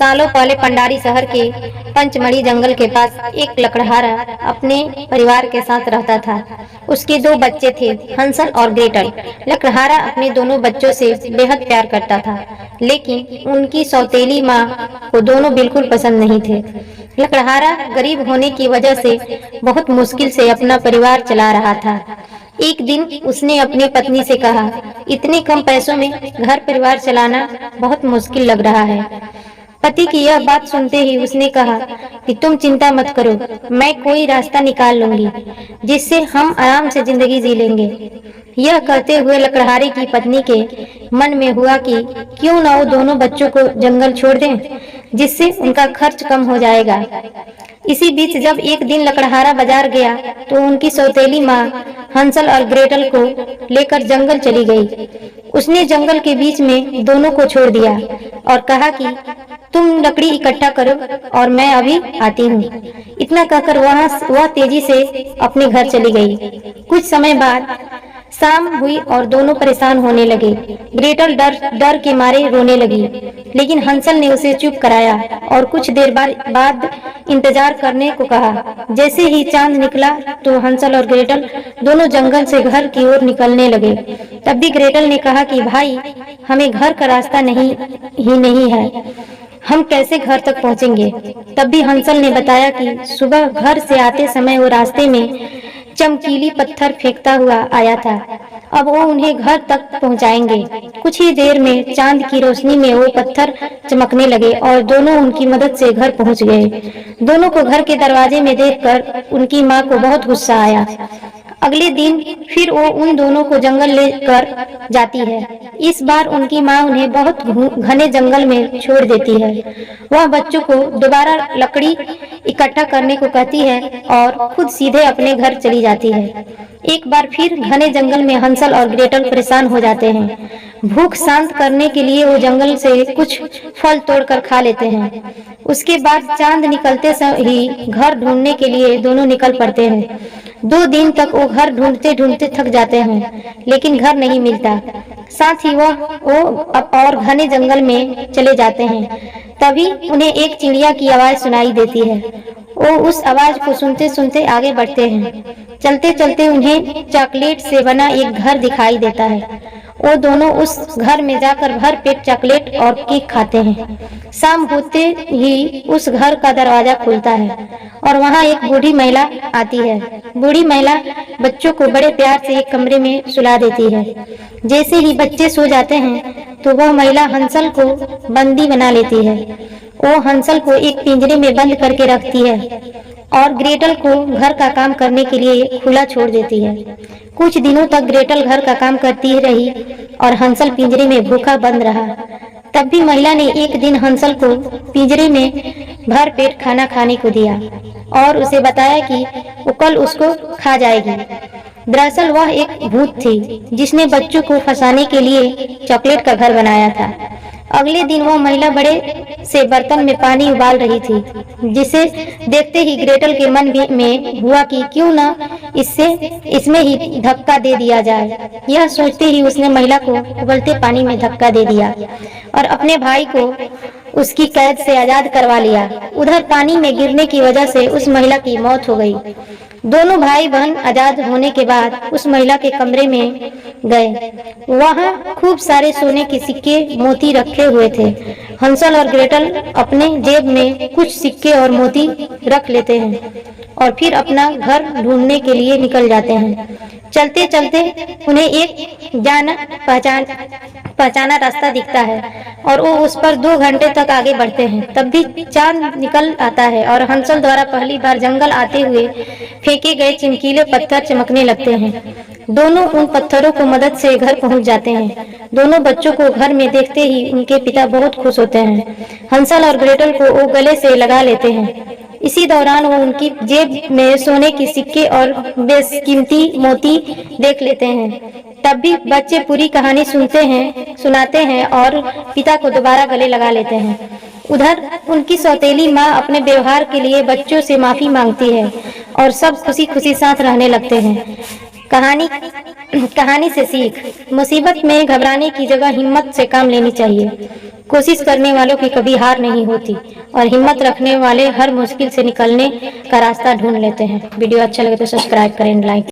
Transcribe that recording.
सालों पहले पंडारी शहर के पंचमढ़ी जंगल के पास एक लकड़हारा अपने परिवार के साथ रहता था। उसके दो बच्चे थे, हंसल और ग्रेटल। लकड़हारा अपने दोनों बच्चों से बेहद प्यार करता था, लेकिन उनकी सौतेली माँ को दोनों बिल्कुल पसंद नहीं थे। लकड़हारा गरीब होने की वजह से बहुत मुश्किल से अपना परिवार चला रहा था। एक दिन उसने अपनी पत्नी से कहा, इतने कम पैसों में घर परिवार चलाना बहुत मुश्किल लग रहा है। पति की यह बात सुनते ही उसने कहा कि तुम चिंता मत करो, मैं कोई रास्ता निकाल लूंगी जिससे हम आराम से जिंदगी जी लेंगे। यह कहते हुए लकड़हारे की पत्नी के मन में हुआ कि क्यों न वो दोनों बच्चों को जंगल छोड़ दें, जिससे उनका खर्च कम हो जाएगा। इसी बीच जब एक दिन लकड़हारा बाजार गया तो उनकी सौतेली माँ हंसल और ग्रेटल को लेकर जंगल चली गई। उसने जंगल के बीच में दोनों को छोड़ दिया और कहा कि तुम लकड़ी इकट्ठा करो और मैं अभी आती हूँ। इतना कहकर वह तेजी से अपने घर चली गई। कुछ समय बाद शाम हुई और दोनों परेशान होने लगे। ग्रेटल डर के मारे रोने लगी, लेकिन हंसल ने उसे चुप कराया और कुछ देर बाद इंतजार करने को कहा। जैसे ही चांद निकला तो हंसल और ग्रेटल दोनों जंगल से घर की ओर निकलने लगे। तब भी ग्रेटल ने कहा कि भाई, हमें घर का रास्ता नहीं है, हम कैसे घर तक पहुंचेंगे। तब भी हंसल ने बताया कि सुबह घर से आते समय वो रास्ते में चमकीली पत्थर फेंकता हुआ आया था, अब वो उन्हें घर तक पहुंचाएंगे। कुछ ही देर में चांद की रोशनी में वो पत्थर चमकने लगे और दोनों उनकी मदद से घर पहुंच गए। दोनों को घर के दरवाजे में देखकर उनकी माँ को बहुत गुस्सा आया। अगले दिन फिर वो उन दोनों को जंगल लेकर जाती है। इस बार उनकी माँ उन्हें बहुत घने जंगल में छोड़ देती है। वह बच्चों को दोबारा लकड़ी इकट्ठा करने को कहती है और खुद सीधे अपने घर चली जाती है। एक बार फिर घने जंगल में हंसल और ग्रेटल परेशान हो जाते हैं। भूख शांत करने के लिए वो जंगल से कुछ फल तोड़कर खा लेते हैं। उसके बाद चांद निकलते ही घर ढूंढने के लिए दोनों निकल पड़ते हैं। 2 दिन तक वो घर ढूंढते ढूंढते थक जाते हैं, लेकिन घर नहीं मिलता। साथ ही वो अब और घने जंगल में चले जाते हैं। तभी उन्हें एक चिड़िया की आवाज सुनाई देती है। वो उस आवाज को सुनते सुनते आगे बढ़ते हैं। चलते चलते उन्हें चॉकलेट से बना एक घर दिखाई देता है। वो दोनों उस घर में जाकर भर पेट चॉकलेट और केक खाते हैं। शाम होते ही उस घर का दरवाजा खुलता है और वहाँ एक बूढ़ी महिला आती है। बूढ़ी महिला बच्चों को बड़े प्यार से एक कमरे में सुला देती है। जैसे ही बच्चे सो जाते हैं तो वह महिला हंसल को बंदी बना लेती है। वो हंसल को एक पिंजरे में बंद करके रखती है और ग्रेटल को घर का काम करने के लिए खुला छोड़ देती है। कुछ दिनों तक ग्रेटल घर का काम करती रही और हंसल पिंजरे में भूखा बंद रहा। तब भी महिला ने एक दिन हंसल को पिंजरे में भर पेट खाना खाने को दिया और उसे बताया कि वो कल उसको खा जाएगी। दरअसल वह एक भूत थी जिसने बच्चों को फंसाने के लिए चॉकलेट का घर बनाया था। अगले दिन वह महिला बड़े से बर्तन में पानी उबाल रही थी, जिसे देखते ही ग्रेटल के मन में हुआ कि क्यों न इसमें ही धक्का दे दिया जाए। यह सोचते ही उसने महिला को उबलते पानी में धक्का दे दिया और अपने भाई को उसकी कैद से आजाद करवा लिया। उधर पानी में गिरने की वजह से उस महिला की मौत हो गई। दोनों भाई बहन आजाद होने के बाद उस महिला के कमरे में गए। वहाँ खूब सारे सोने के सिक्के मोती रखे हुए थे। हंसल और ग्रेटल अपने जेब में कुछ सिक्के और मोती रख लेते हैं और फिर अपना घर ढूंढने के लिए निकल जाते हैं। चलते चलते उन्हें एक जाना पहचाना रास्ता दिखता है और वो उस पर 2 घंटे तक आगे बढ़ते हैं। तब भी चांद निकल आता है और हंसल द्वारा पहली बार जंगल आते हुए फेंके गए चमकीले पत्थर चमकने लगते हैं। दोनों उन पत्थरों को मदद से घर पहुंच जाते हैं। दोनों बच्चों को घर में देखते ही उनके पिता बहुत खुश होते हैं। हंसल और ग्रेटल को वो गले से लगा लेते हैं। इसी दौरान वो उनकी जेब में सोने के सिक्के और बेशकीमती मोती देख लेते हैं। तब भी बच्चे पूरी कहानी सुनाते हैं और पिता को दोबारा गले लगा लेते हैं। उधर उनकी सौतेली माँ अपने व्यवहार के लिए बच्चों से माफी मांगती है और सब खुशी खुशी साथ रहने लगते हैं। कहानी से सीख: मुसीबत में घबराने की जगह हिम्मत से काम लेनी चाहिए। कोशिश करने वालों की कभी हार नहीं होती और हिम्मत रखने वाले हर मुश्किल से निकलने का रास्ता ढूंढ लेते हैं। वीडियो अच्छा लगे तो सब्सक्राइब करें, लाइक